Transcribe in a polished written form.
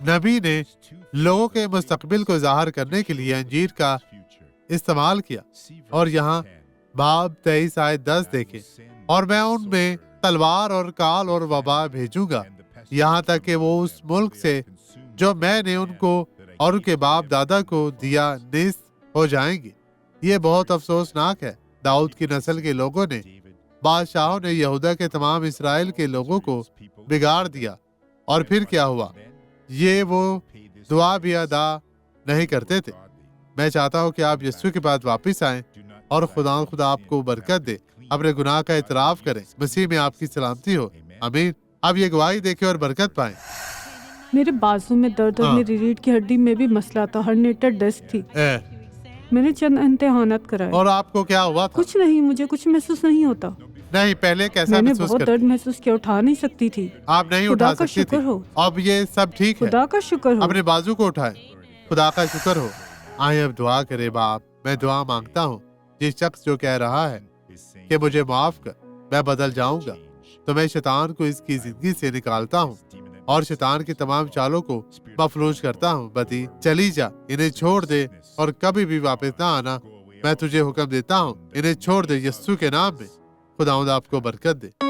نبی نے لوگوں کے مستقبل کو ظاہر کرنے کے لیے انجیل کا استعمال کیا، اور یہاں باب 23 آیت 10 دیکھیں، اور میں ان میں تلوار اور کال اور وبا بھیجوں گا، یہاں تک کہ وہ اس ملک سے جو میں نے ان کو اور ان کے باپ دادا کو دیا نیست ہو جائیں گے۔ یہ بہت افسوسناک ہے۔ داؤد کی نسل کے لوگوں نے، بادشاہوں نے یہودا کے تمام اسرائیل کے لوگوں کو بگاڑ دیا، اور پھر کیا ہوا؟ یہ وہ دعا بھی ادا نہیں کرتے تھے۔ میں چاہتا ہوں کہ آپ یسوع کے بعد واپس آئیں اور خدا آپ کو برکت دے، اپنے گناہ کا اعتراف کریں۔ مسیح میں آپ کی سلامتی ہو، آمین۔ اب یہ گواہی دیکھیں اور برکت پائیں۔ میرے بازو میں درد اور میری ریڑھ کی ہڈی میں بھی مسئلہ تھا، ہرنیٹڈ ڈسک تھی۔ میں نے چند امتحانات کرائے۔ اور آپ کو کیا ہوا تھا؟ کچھ نہیں، مجھے کچھ محسوس نہیں ہوتا۔ نہیں، پہلے کیسا میں نے محسوس بہت درد محسوس کیا، اٹھا نہیں سکتی تھی۔ آپ نہیں خدا اٹھا کا سکتی تھی۔ شکر ہو، اب یہ سب ٹھیک ہے۔ خدا کا شکر ہو۔ اپنے بازو کو اٹھائیں۔ خدا کا شکر ہو۔ آئیں اب دعا کرے۔ باپ، میں دعا مانگتا ہوں، جس شخص جو کہہ رہا ہے کہ مجھے معاف کر، میں بدل جاؤں گا، تو میں شیطان کو اس کی زندگی سے نکالتا ہوں اور شیطان کی تمام چالوں کو مفلوج کرتا ہوں۔ بدی چلی جا، انہیں چھوڑ دے اور کبھی بھی واپس نہ آنا۔ میں تجھے حکم دیتا ہوں، انہیں چھوڑ دے یسوع کے نام میں۔ خداوند آپ کو برکت دے۔